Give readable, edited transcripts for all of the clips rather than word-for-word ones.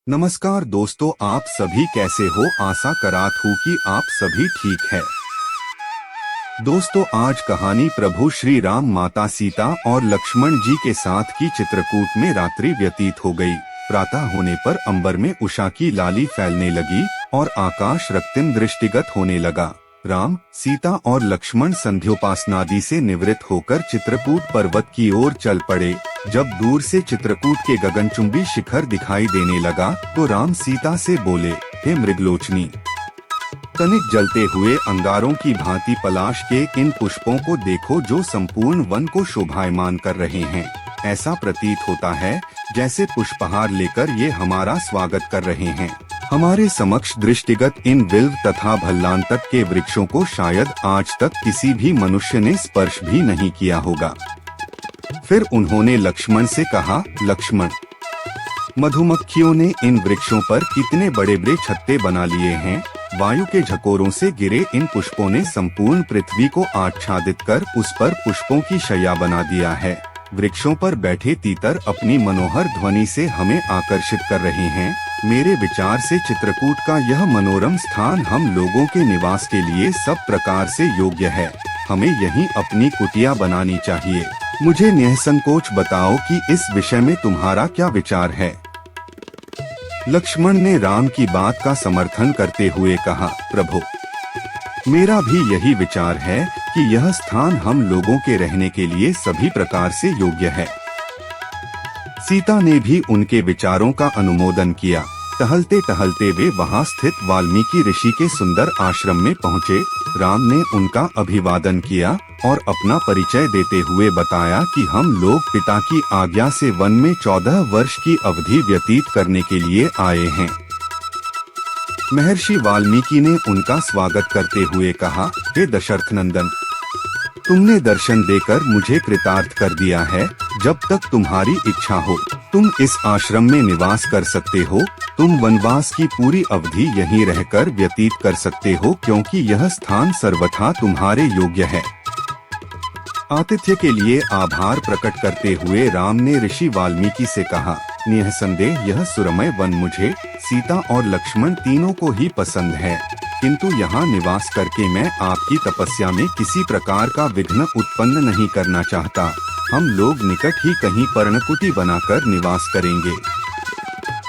नमस्कार दोस्तों, आप सभी कैसे हो। आशा करात हूँ कि आप सभी ठीक है। दोस्तों, आज कहानी प्रभु श्री राम, माता सीता और लक्ष्मण जी के साथ की चित्रकूट में रात्रि व्यतीत हो गई। प्रातः होने पर अंबर में उषा की लाली फैलने लगी और आकाश रक्तिम दृष्टिगत होने लगा। राम, सीता और लक्ष्मण संध्योपासनादि से निवृत्त होकर चित्रकूट पर्वत की ओर चल पड़े। जब दूर से चित्रकूट के गगनचुंबी शिखर दिखाई देने लगा तो राम सीता से बोले, हे मृगलोचनी, तनिक जलते हुए अंगारों की भांति पलाश के इन पुष्पों को देखो जो संपूर्ण वन को शोभायमान कर रहे हैं। ऐसा प्रतीत होता है जैसे पुष्पहार लेकर ये हमारा स्वागत कर रहे हैं। हमारे समक्ष दृष्टिगत इन बिल्व तथा भल्लान तक के वृक्षों को शायद आज तक किसी भी मनुष्य ने स्पर्श भी नहीं किया होगा। फिर उन्होंने लक्ष्मण से कहा, लक्ष्मण, मधुमक्खियों ने इन वृक्षों पर कितने बड़े बड़े छत्ते बना लिए हैं। वायु के झकोरों से गिरे इन पुष्पों ने संपूर्ण पृथ्वी को आच्छादित कर उस पर पुष्पों की शैया बना दिया है। वृक्षों पर बैठे तीतर अपनी मनोहर ध्वनि से हमें आकर्षित कर रहे हैं। मेरे विचार से चित्रकूट का यह मनोरम स्थान हम लोगों के निवास के लिए सब प्रकार से योग्य है। हमें यहीं अपनी कुटिया बनानी चाहिए। मुझे निसंकोच बताओ कि इस विषय में तुम्हारा क्या विचार है। लक्ष्मण ने राम की बात का समर्थन करते हुए कहा, प्रभु, मेरा भी यही विचार है कि यह स्थान हम लोगों के रहने के लिए सभी प्रकार से योग्य है। सीता ने भी उनके विचारों का अनुमोदन किया। टहलते टहलते वे वहां स्थित वाल्मीकि ऋषि के सुंदर आश्रम में पहुँचे। राम ने उनका अभिवादन किया और अपना परिचय देते हुए बताया कि हम लोग पिता की आज्ञा से वन में 14 वर्ष की अवधि व्यतीत करने के लिए आए हैं। महर्षि वाल्मीकि ने उनका स्वागत करते हुए कहा, हे दशरथ नंदन, तुमने दर्शन देकर मुझे कृतार्थ कर दिया है। जब तक तुम्हारी इच्छा हो तुम इस आश्रम में निवास कर सकते हो। तुम वनवास की पूरी अवधि यहीं रहकर व्यतीत कर सकते हो, क्योंकि यह स्थान सर्वथा तुम्हारे योग्य है। आतिथ्य के लिए आभार प्रकट करते हुए राम ने ऋषि वाल्मीकि से कहा, निसंदेह यह सुरमय वन मुझे, सीता और लक्ष्मण तीनों को ही पसंद है, किंतु यहाँ निवास करके मैं आपकी तपस्या में किसी प्रकार का विघ्न उत्पन्न नहीं करना चाहता। हम लोग निकट ही कहीं पर्णकुटी बनाकर निवास करेंगे।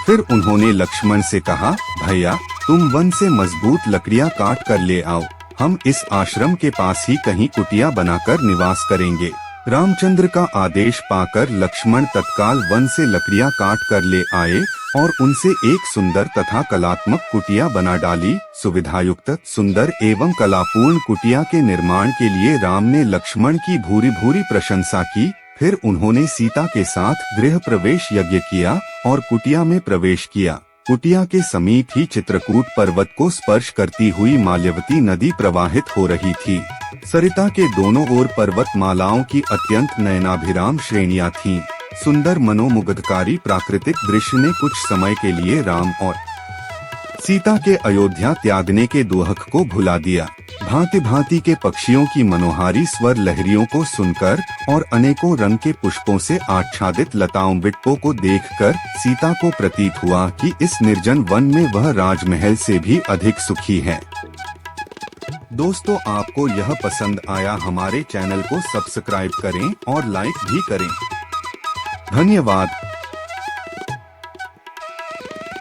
फिर उन्होंने लक्ष्मण से कहा, भैया, तुम वन से मजबूत लकड़ियाँ काट कर ले आओ। हम इस आश्रम के पास ही कहीं कुटिया बनाकर निवास करेंगे। रामचंद्र का आदेश पाकर लक्ष्मण तत्काल वन से लकड़ियाँ काट कर ले आए और उनसे एक सुंदर तथा कलात्मक कुटिया बना डाली। सुविधायुक्त, सुंदर एवं कलापूर्ण कुटिया के निर्माण के लिए राम ने लक्ष्मण की भूरी भूरी प्रशंसा की। फिर उन्होंने सीता के साथ गृह प्रवेश यज्ञ किया और कुटिया में प्रवेश किया। कुटिया के समीप ही चित्रकूट पर्वत को स्पर्श करती हुई माल्यवती नदी प्रवाहित हो रही थी। सरिता के दोनों ओर पर्वतमालाओं की अत्यंत नयनाभिराम श्रेणियां थीं। सुंदर मनोमुग्धकारी प्राकृतिक दृश्य ने कुछ समय के लिए राम और सीता के अयोध्या त्यागने के दुहक को भुला दिया। भांति भांति के पक्षियों की मनोहारी स्वर लहरियों को सुनकर और अनेकों रंग के पुष्पों से आच्छादित लताओं विटपों को देखकर सीता को प्रतीत हुआ कि इस निर्जन वन में वह राजमहल से भी अधिक सुखी है। दोस्तों, आपको यह पसंद आया, हमारे चैनल को सब्सक्राइब करें और लाइक भी करें। धन्यवाद।